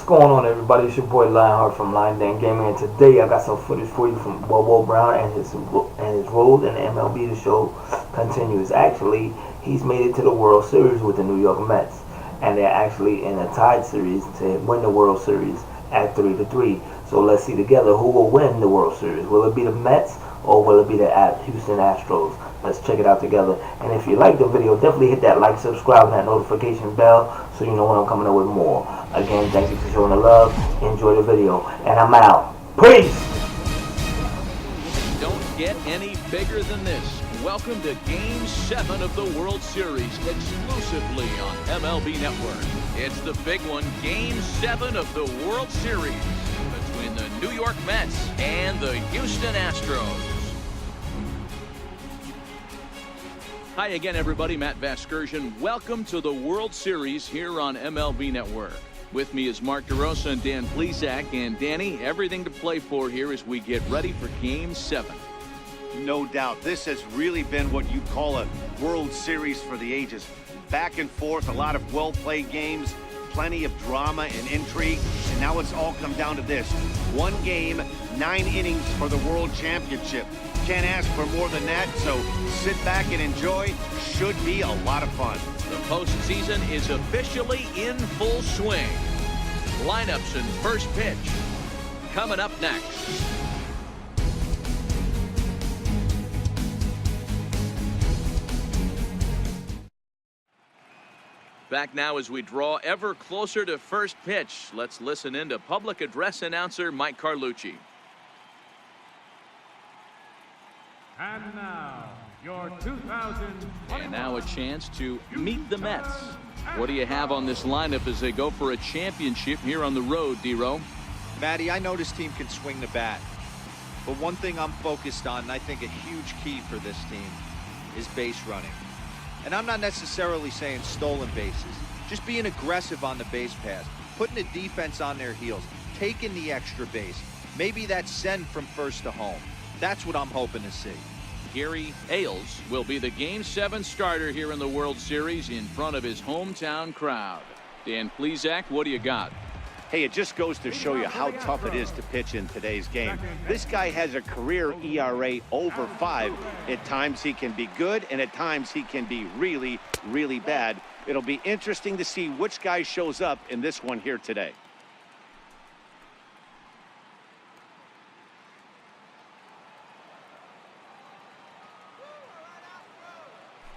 going on, everybody? It's your boy Lionheart from Lion Dan Gaming, and today I got some footage for you from BOBO Brown and his role in the MLB. The show continues. Actually, he's made it to the World Series with the New York Mets, and they're actually in a tied series to win the World Series at 3-3. So let's see together who will win the World Series. Will it be the Mets or will it be the Houston Astros? Let's check it out together. And if you like the video, definitely hit that like, subscribe, and that notification bell so you know when I'm coming up with more. Again, thank you for showing the love. Enjoy the video. And I'm out. Peace! Don't get any bigger than this. Welcome to Game 7 of the World Series, exclusively on MLB Network. It's the big one, Game 7 of the World Series between the New York Mets and the Houston Astros. Hi again, everybody. Matt Vasgersian. Welcome to the World Series here on MLB Network. With me is Mark DeRosa and Dan Plesac. And Danny, everything to play for here as we get ready for Game 7. No doubt. This has really been what you call a World Series for the ages. Back and forth, a lot of well-played games, plenty of drama and intrigue. And now it's all come down to this. One game, 9 innings for the World Championship. Can't ask for more than that, so sit back and enjoy. Should be a lot of fun. The postseason is officially in full swing. Lineups and first pitch coming up next. Back now as we draw ever closer to first pitch. Let's listen in to public address announcer Mike Carlucci. And now, your 2021. And now a chance to meet the Mets. What do you have on this lineup as they go for a championship here on the road, D-Row? Matty, I know this team can swing the bat. But one thing I'm focused on, and I think a huge key for this team, is base running. And I'm not necessarily saying stolen bases. Just being aggressive on the base pass, putting the defense on their heels, taking the extra base. Maybe that's send from first to home. That's what I'm hoping to see. Gary Ailes will be the Game 7 starter here in the World Series in front of his hometown crowd. Dan Plesac, what do you got? Hey, it just goes to show you how tough it is to pitch in today's game. This guy has a career ERA over 5. At times he can be good, and at times he can be really, really bad. It'll be interesting to see which guy shows up in this one here today.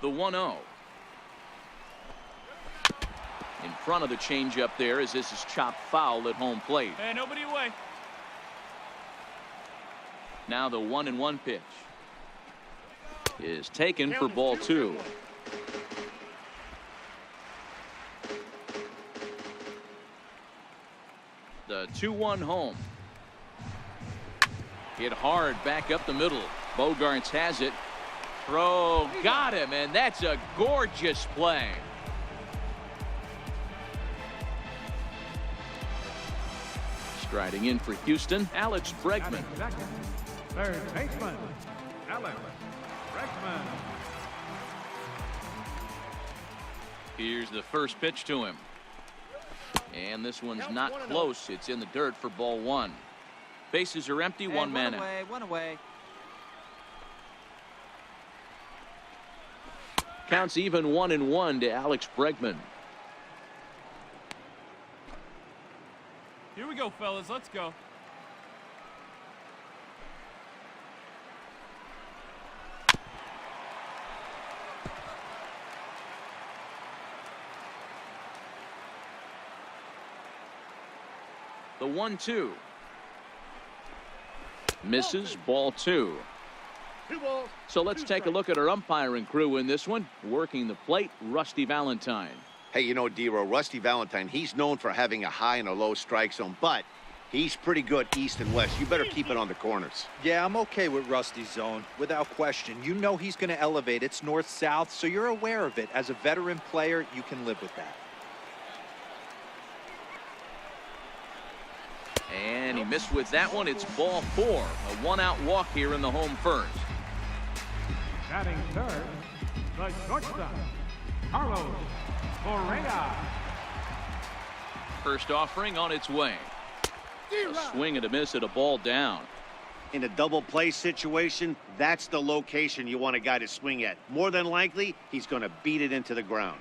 The 1-0. In front of the changeup there as this is chopped foul at home plate. Hey, nobody away. Now the 1-1 pitch is taken for ball 2. The 2-1 home. Hit hard back up the middle. Bogarts has it. Throw, got him, and that's a gorgeous play. Striding in for Houston, Alex Bregman. Third baseman, Alex Bregman. Here's the first pitch to him. And this one's not close. It's in the dirt for ball 1. Bases are empty, one man out. One away. Counts even 1-1 to Alex Bregman. Here we go, fellas. Let's go. The 1-2. Misses, ball 2. So let's take a look at our umpiring crew in this one. Working the plate, Rusty Valentine. Hey, you know, D-Row, Rusty Valentine, he's known for having a high and a low strike zone, but he's pretty good east and west. You better keep it on the corners. Yeah, I'm okay with Rusty's zone, without question. You know he's going to elevate. It's north-south, so you're aware of it. As a veteran player, you can live with that. And he missed with that one. It's ball 4. A 1-out walk here in the home first. Batting third, the shortstop, Carlos Correa. first offering on its way. A swing and a miss at a ball down. In a double play situation, that's the location you want a guy to swing at. More than likely, he's going to beat it into the ground.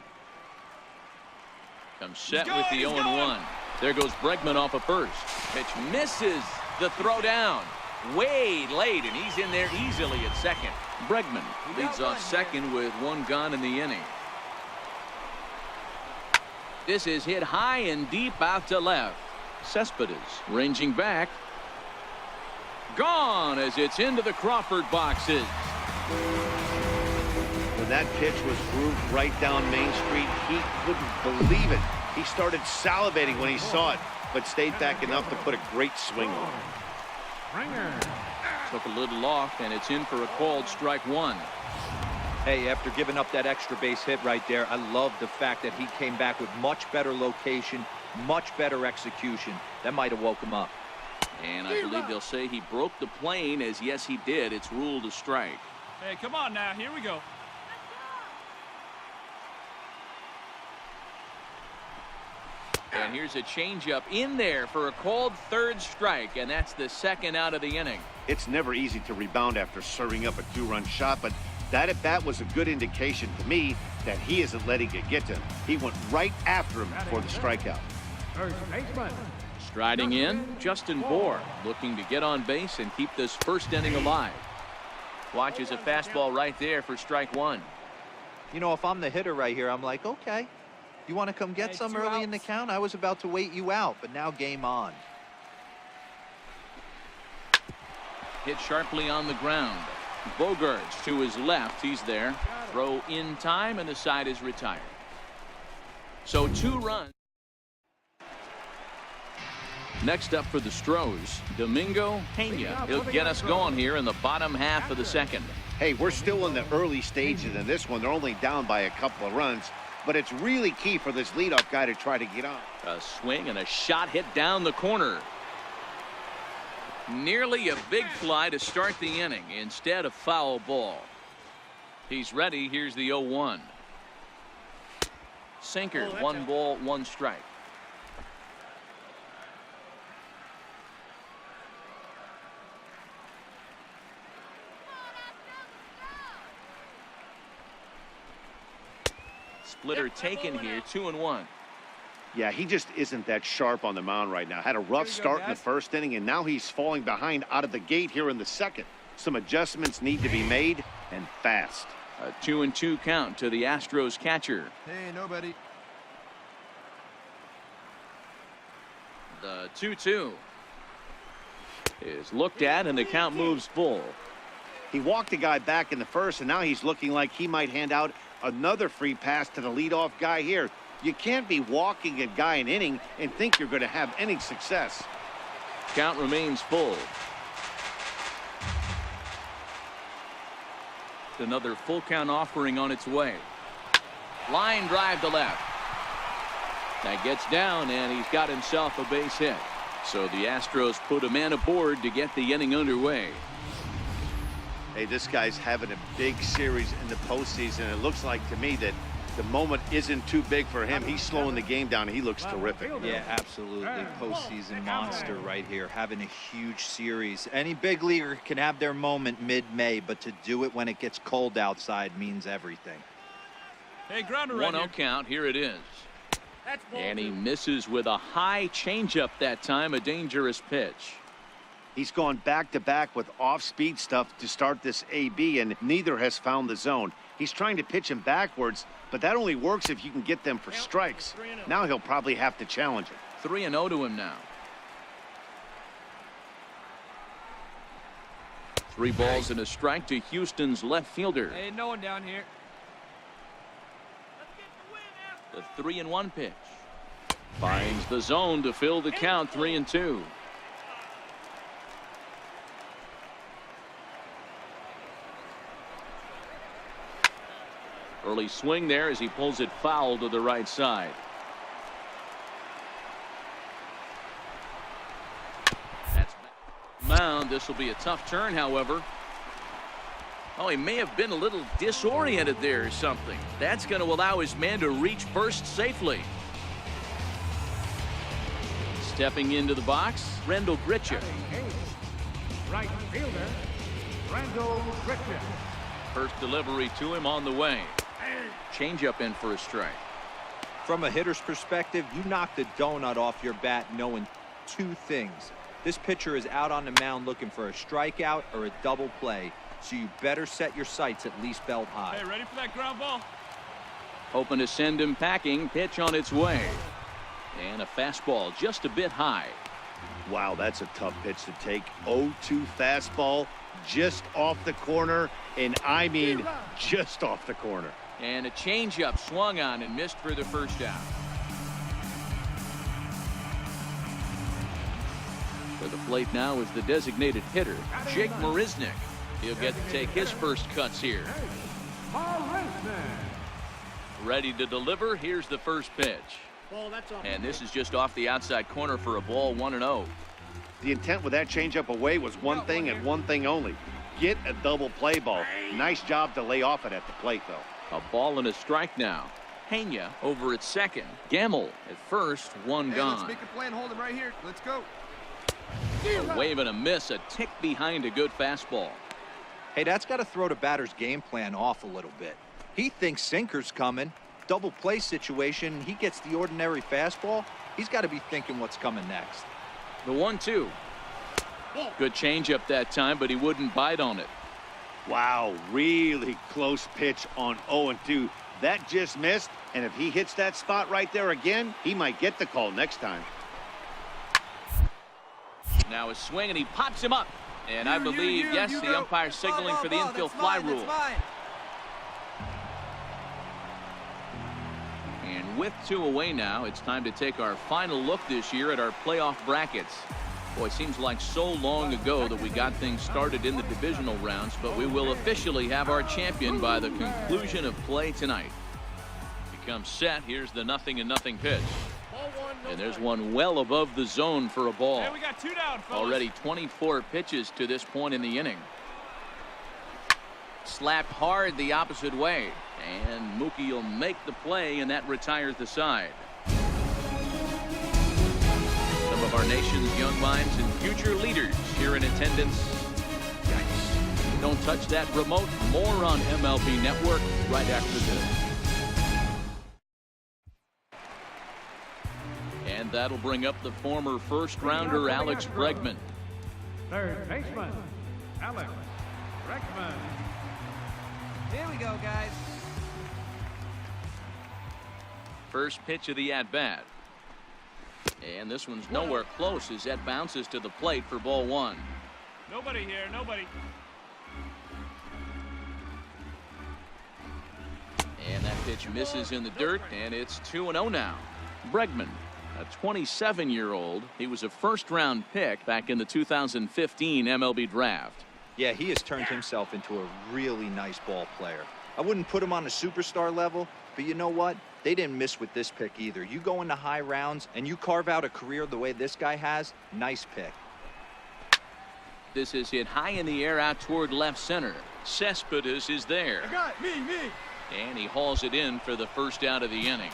Comes set with the 0-1. There goes Bregman off of first. Pitch misses the throw down. Way late, and he's in there easily at second. Bregman leads off second with one gone in the inning. This is hit high and deep out to left. Cespedes ranging back. Gone as it's into the Crawford boxes. When that pitch was grooved right down Main Street, he couldn't believe it. He started salivating when he saw it, but stayed back enough to put a great swing on it. Ringer. Took a little off, and it's in for a called strike one. Hey, after giving up that extra base hit right there, I love the fact that he came back with much better location, much better execution. That might have woke him up. And I believe they'll say he broke the plane, as yes, he did. It's ruled a strike. Hey, come on now. Here we go. And here's a changeup in there for a called third strike, and that's the second out of the inning. It's never easy to rebound after serving up a two-run shot, but that at bat was a good indication to me that he isn't letting it get to him. He went right after him for the strikeout. First baseman. Striding in, Justin Bohr, looking to get on base and keep this first inning alive. Watches a fastball right there for strike one. You know, if I'm the hitter right here, I'm like, okay, you want to come get some early in the count? I was about to wait you out, but now game on. Hit sharply on the ground. Bogarts to his left. He's there. Throw in time, and the side is retired. So 2 runs. Next up for the Stros, Domingo Pena. He'll get us going here in the bottom half of the second. Hey, we're still in the early stages in this one. They're only down by a couple of runs, but it's really key for this leadoff guy to try to get on. A swing and a shot hit down the corner. Nearly a big fly to start the inning. Instead, a foul ball. He's ready. Here's the 0-1. Sinker, 1 ball, 1 strike. Splitter taken here, 2-1. Yeah, he just isn't that sharp on the mound right now. Had a rough start in the first inning, and now he's falling behind out of the gate here in the second. Some adjustments need to be made, and fast. A 2-2 count to the Astros catcher. Hey, nobody. The 2-2 is looked at, and the count moves full. He walked the guy back in the first, and now he's looking like he might hand out another free pass to the leadoff guy here. You can't be walking a guy an inning and think you're going to have any success. Count remains full. Another full count offering on its way. Line drive to left. That gets down, and he's got himself a base hit. So the Astros put a man aboard to get the inning underway. Hey, this guy's having a big series in the postseason. It looks like to me that the moment isn't too big for him. He's slowing the game down. He looks terrific. Yeah, absolutely. Postseason monster right here, having a huge series. Any big leaguer can have their moment mid-May, but to do it when it gets cold outside means everything. Hey, grounder right 1-0 here. count. Here it is. That's ball And he 2. misses with a high changeup that time. A dangerous pitch. He's gone back-to-back with off-speed stuff to start this AB, and neither has found the zone. He's trying to pitch him backwards, but that only works if you can get them for strikes. Now he'll probably have to challenge it. 3-0 to him now. 3 balls and a strike to Houston's left fielder. Hey, no one down here. The 3-1 pitch. Finds the zone to fill the count. 3-2. Early swing there as he pulls it foul to the right side. That's mound. This will be a tough turn, however. Oh, he may have been a little disoriented there or something. That's going to allow his man to reach first safely. Stepping into the box, Rendell Gritchen. Right fielder, Randall Griffin. First delivery to him on the way. Changeup in for a strike. From a hitter's perspective, you knock the donut off your bat knowing two things. This pitcher is out on the mound looking for a strikeout or a double play, so you better set your sights at least belt high. Hey, ready for that ground ball? Hoping to send him packing. Pitch on its way. And a fastball just a bit high. Wow, that's a tough pitch to take. 0-2 fastball just off the corner, and I mean just off the corner. And a changeup swung on and missed for the first out. For the plate now is the designated hitter, Jake Marisnick. He'll get to take his first cuts here. Ready to deliver. Here's the first pitch. And this is just off the outside corner for a ball, 1-0. The intent with that changeup away was one thing and one thing only. Get a double play ball. Nice job to lay off it at the plate, though. A ball and a strike now. Pena over at second. Gamble at first, one gone. Let's make a play and hold him right here. Let's go. A wave and a miss, a tick behind a good fastball. Hey, that's got to throw the batter's game plan off a little bit. He thinks sinker's coming. Double play situation, he gets the ordinary fastball. He's got to be thinking what's coming next. The 1-2. Good changeup that time, but he wouldn't bite on it. Wow, really close pitch on 0-2. That just missed, and if he hits that spot right there again, he might get the call next time. Now a swing, and he pops him up. And I believe, yes, the umpire signaling for the infield fly rule. And with 2 away now, it's time to take our final look this year at our playoff brackets. Boy, it seems like so long ago that we got things started in the divisional rounds, but we will officially have our champion by the conclusion of play tonight. Becomes set. Here's the 0-0 pitch. And there's one well above the zone for a ball. Hey, we got 2 down, fellas. Already 24 pitches to this point in the inning. Slapped hard the opposite way. And Mookie will make the play, and that retires the side. Some of our nation's young minds and future leaders here in attendance. Yikes. Don't touch that remote. More on MLB Network right after this. And that'll bring up the former first-rounder Alex Bregman. Third baseman, Alex Bregman. Here we go, guys. First pitch of the at-bat. And this one's nowhere close as that bounces to the plate for ball 1. Nobody here, nobody. And that pitch misses in the dirt, and it's 2-0 now. Bregman, a 27-year-old. He was a first-round pick back in the 2015 MLB draft. Yeah, he has turned himself into a really nice ball player. I wouldn't put him on a superstar level, but you know what? They didn't miss with this pick either. You go into high rounds and you carve out a career the way this guy has, nice pick. This is hit high in the air out toward left center. Cespedes is there. I got it. Me. And he hauls it in for the first out of the inning.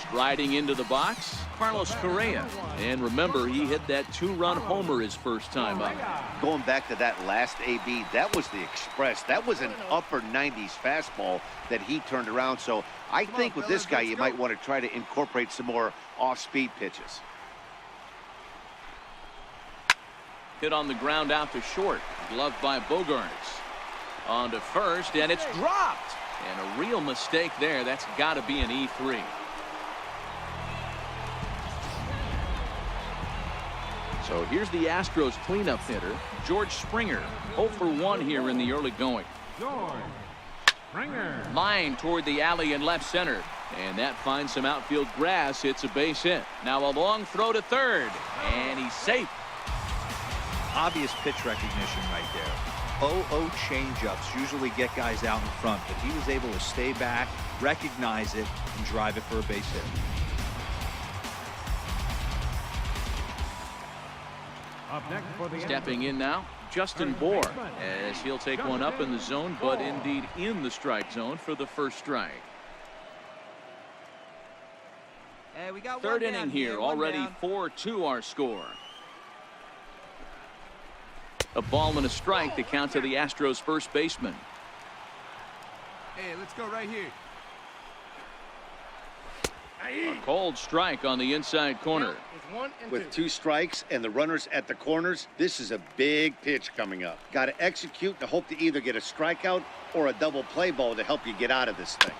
Striding into the box, Carlos Correa. And remember, he hit that 2-run homer his first time up. Going back to that last AB, that was the express. That was an upper 90s fastball that he turned around. So I think with this guy, you might want to try to incorporate some more off-speed pitches. Hit on the ground out to short. Gloved by Bogarts. On to first, and it's dropped. And a real mistake there. That's got to be an E3. So here's the Astros cleanup hitter, George Springer. 0 for 1 here in the early going. George Springer. Line toward the alley in left center. And that finds some outfield grass. It's a base hit. Now a long throw to third. And he's safe. Obvious pitch recognition right there. 0-0 changeups usually get guys out in front, but he was able to stay back, recognize it, and drive it for a base hit. Up next for the Stepping in now, Justin Bohr, as he'll take one up in the zone, but indeed in the strike zone for the first strike. Hey, we got Third one inning down here, one already down. 4-2 our score. A ball and a strike to count to the Astros first baseman. Hey, let's go right here. A cold strike on the inside corner. With 2 strikes and the runners at the corners, this is a big pitch coming up. Got to execute to hope to either get a strikeout or a double play ball to help you get out of this thing.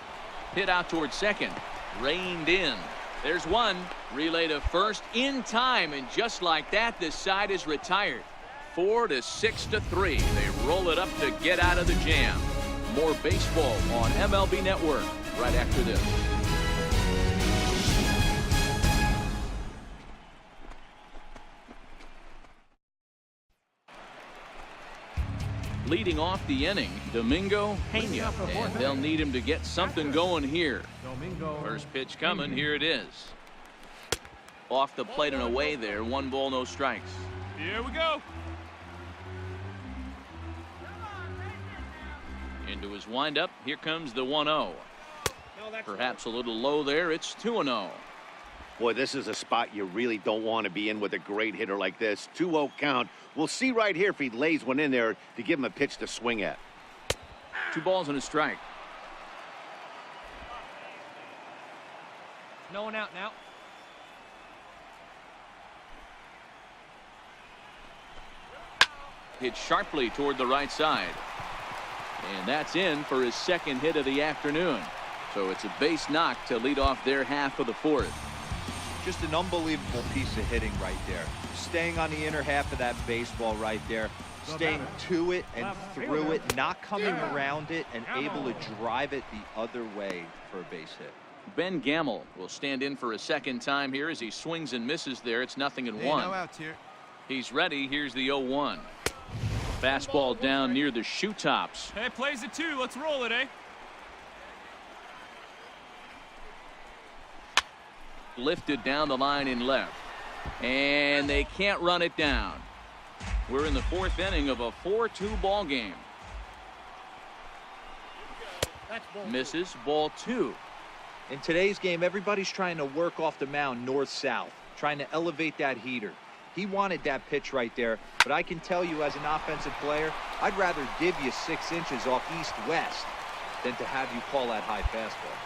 Hit out towards second. Reined in. There's one. Relay to first in time, and just like that, this side is retired. 4-6-3. They roll it up to get out of the jam. More baseball on MLB Network right after this. Leading off the inning, Domingo Pena, and they'll need him to get something going here. First pitch coming, here it is. Off the plate and away there, 1 ball, no strikes. Here we go. Into his windup, here comes the 1-0. Perhaps a little low there, it's 2-0. Boy, this is a spot you really don't want to be in with a great hitter like this. 2-0 count. We'll see right here if he lays one in there to give him a pitch to swing at. 2 balls and a strike. No one out now. Hit sharply toward the right side. And that's in for his second hit of the afternoon. So it's a base knock to lead off their half of the 4th. Just an unbelievable piece of hitting right there. Staying on the inner half of that baseball right there. Staying to it and through it, not coming around it, and able to drive it the other way for a base hit. Ben Gamble will stand in for a second time here as he swings and misses there. It's 0-1. Hey, no outs here. He's ready. Here's the 0-1. Fastball down near the shoe tops. Hey, plays it 2. Let's roll it, eh? Lifted down the line in left. And they can't run it down. We're in the 4th inning of a 4-2 ball game. Misses, ball 2. In today's game, everybody's trying to work off the mound north-south, trying to elevate that heater. He wanted that pitch right there, but I can tell you as an offensive player, I'd rather give you 6 inches off east-west than to have you call that high fastball.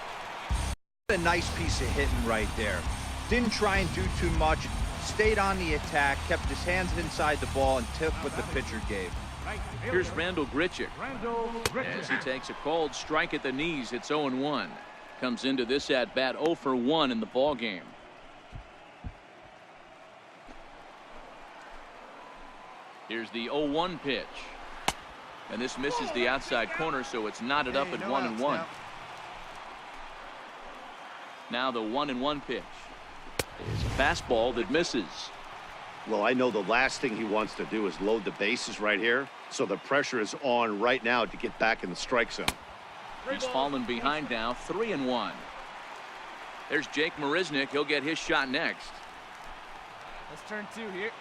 A nice piece of hitting right there. Didn't try and do too much, stayed on the attack, kept his hands inside the ball, and took what the pitcher gave. Here's Randall Grichuk as he takes a cold strike at the knees. It's 0-1. Comes into this at bat 0 for 1 in the ball game. Here's the 0-1 pitch, and this misses the outside corner, so it's knotted up at 1-1. Now the 1-1 pitch is a fastball that misses. Well, I know the last thing he wants to do is load the bases right here, so the pressure is on right now to get back in the strike zone. He's fallen behind now, 3-1. There's Jake Marisnick. He'll get his shot next. Let's turn 2 here.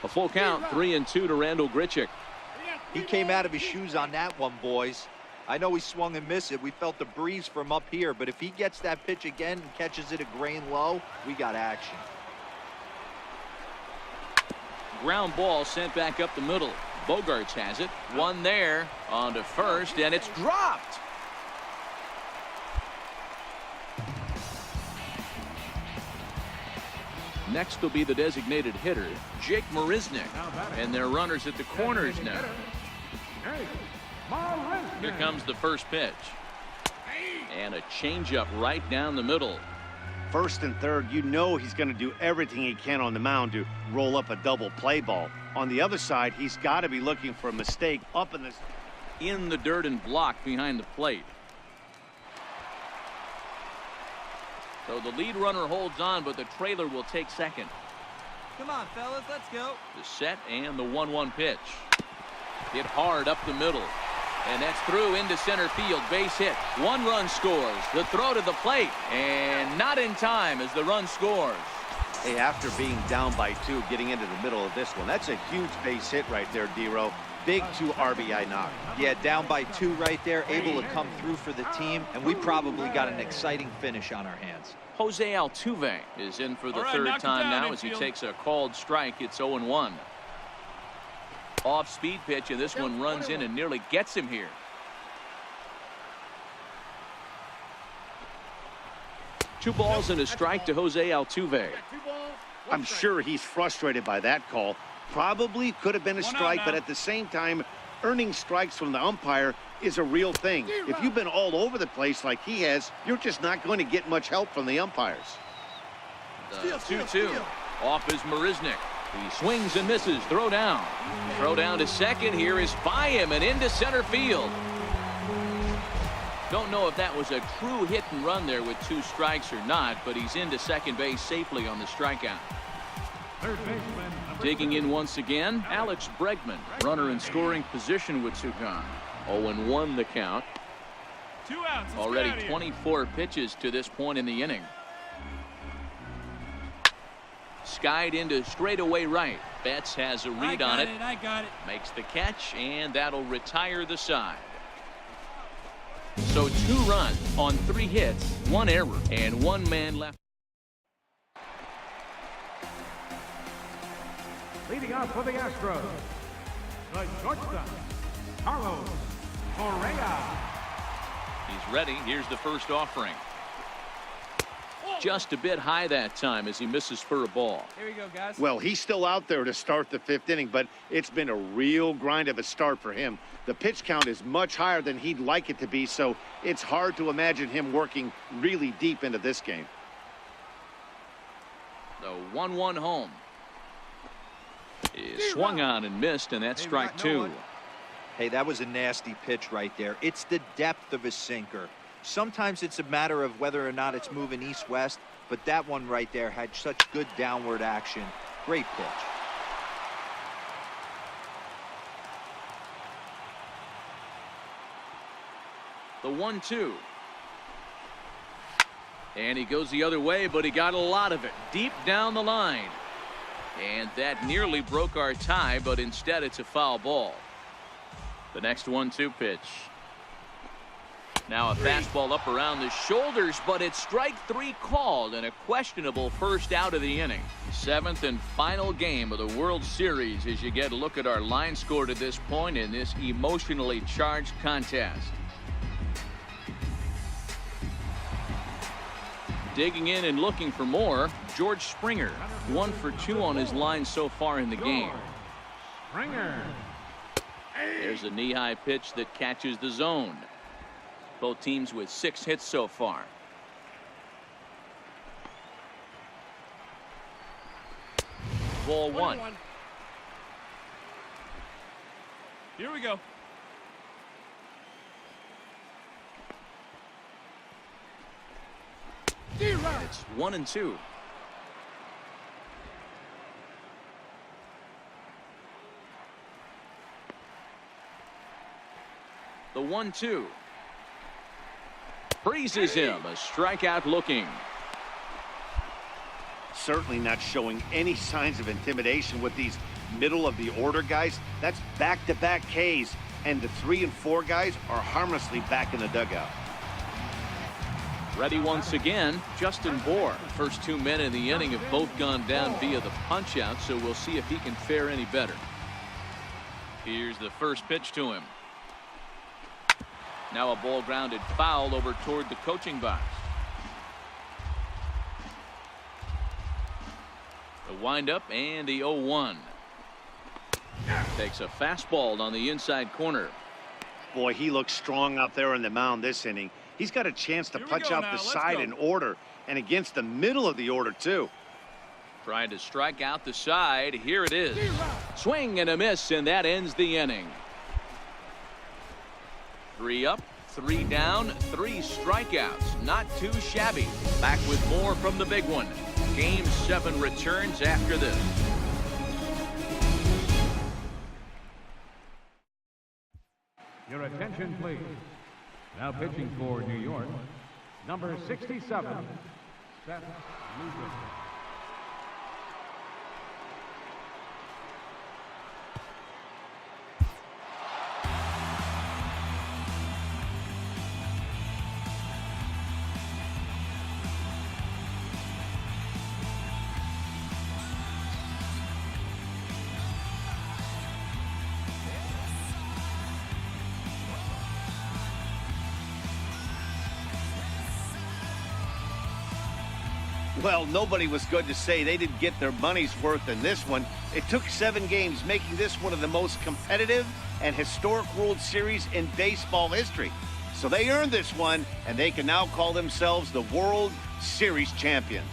A full count, 3-2 to Randall Grichuk. He came out of his shoes on that one, boys. I know he swung and missed it. We felt the breeze from up here, but if he gets that pitch again and catches it a grain low, we got action. Ground ball sent back up the middle. Bogarts has it. One there on to first, and it's dropped. Next will be the designated hitter, Jake Marisnick. And their runners at the corners now. Here comes the first pitch. And a changeup right down the middle. First and third, you know he's going to do everything he can on the mound to roll up a double play ball. On the other side, he's got to be looking for a mistake up in the dirt and blocked behind the plate. So the lead runner holds on, but the trailer will take second. Come on, fellas, let's go. The set and the 1-1 pitch. Hit hard up the middle. And that's through into center field. Base hit. 1 run scores. The throw to the plate. And not in time as the run scores. Hey, after being down by 2, getting into the middle of this one, that's a huge base hit right there, D-Row. Big 2 RBI knock. Yeah, down by 2 right there, able to come through for the team, and we probably got an exciting finish on our hands. Jose Altuve is in for the All right, third knock it time down, now as he infield. takes a called strike. It's 0-1. Off-speed pitch, and this one runs in and nearly gets him here. Two balls and a strike to Jose Altuve. I'm sure he's frustrated by that call. Probably could have been a strike, but at the same time, earning strikes from the umpire is a real thing. If you've been all over the place like he has, you're just not going to get much help from the umpires. The 2-2. Off is Marisnik. He swings and misses. Throw down. Throw down to second. Here is by him and into center field. Don't know if that was a true hit and run there with 2 strikes or not, but he's into second base safely on the strikeout. Digging in once again, Alex Bregman, runner in scoring position with 2 gone. 0-1 the count. 2 outs. Let's Already get out of here. 24 pitches to this point in the inning. Skied into straightaway right. Betts has a read on it. I got it. Makes the catch, and that'll retire the side. So 2 runs on 3 hits, 1 error, and 1 man left. Leading off for the Astros, the shortstop, Carlos Correa. He's ready. Here's the first offering. Just a bit high that time as he misses for a ball. Here we go, guys. Well, he's still out there to start the 5th inning, but it's been a real grind of a start for him. The pitch count is much higher than he'd like it to be, so it's hard to imagine him working really deep into this game. The 1-1 home is swung on and missed, and that's strike 2. Hey, that was a nasty pitch right there. It's the depth of his sinker. Sometimes it's a matter of whether or not it's moving east-west, but that one right there had such good downward action. Great pitch. The 1-2. And he goes the other way, but he got a lot of it deep down the line. And that nearly broke our tie, but instead it's a foul ball. The next 1-2 pitch. Now a fastball up around the shoulders, but it's strike 3 called and a questionable first out of the inning. 7th and final game of the World Series as you get a look at our line score to this point in this emotionally charged contest. Digging in and looking for more, George Springer, 1 for 2 on his line so far in the game. Springer. There's a knee-high pitch that catches the zone. Both teams with 6 hits so far. Ball 1. Here we go. It's 1-2. The 1-2. Freezes him. A strikeout looking. Certainly not showing any signs of intimidation with these middle of the order guys. That's back-to-back Ks, and the 3 and 4 guys are harmlessly back in the dugout. Ready once again, Justin Bohr. First 2 men in the inning have both gone down via the punch-out, so we'll see if he can fare any better. Here's the first pitch to him. Now a ball grounded foul over toward the coaching box. The windup and the 0-1. Takes a fastball on the inside corner. Boy, he looks strong out there on the mound this inning. He's got a chance to Here we punch go out now. the Let's side go. in order and against the middle of the order, too. Trying to strike out the side. Here it is. Swing and a miss, and that ends the inning. 3 up, 3 down, 3 strikeouts. Not too shabby. Back with more from the big one. Game 7 returns after this. Your attention, please. Now pitching for New York, number 67, Seth Lugo. Well, nobody was good to say they didn't get their money's worth in this one. It took 7 games, making this one of the most competitive and historic World Series in baseball history. So they earned this one, and they can now call themselves the World Series champions.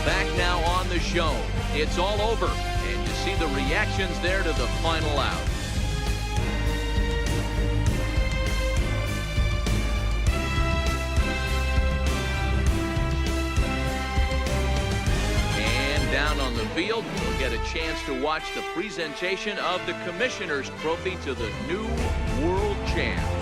Back now on the show. It's all over, and you see the reactions there to the final out. And down on the field, we'll get a chance to watch the presentation of the Commissioner's Trophy to the new world champ.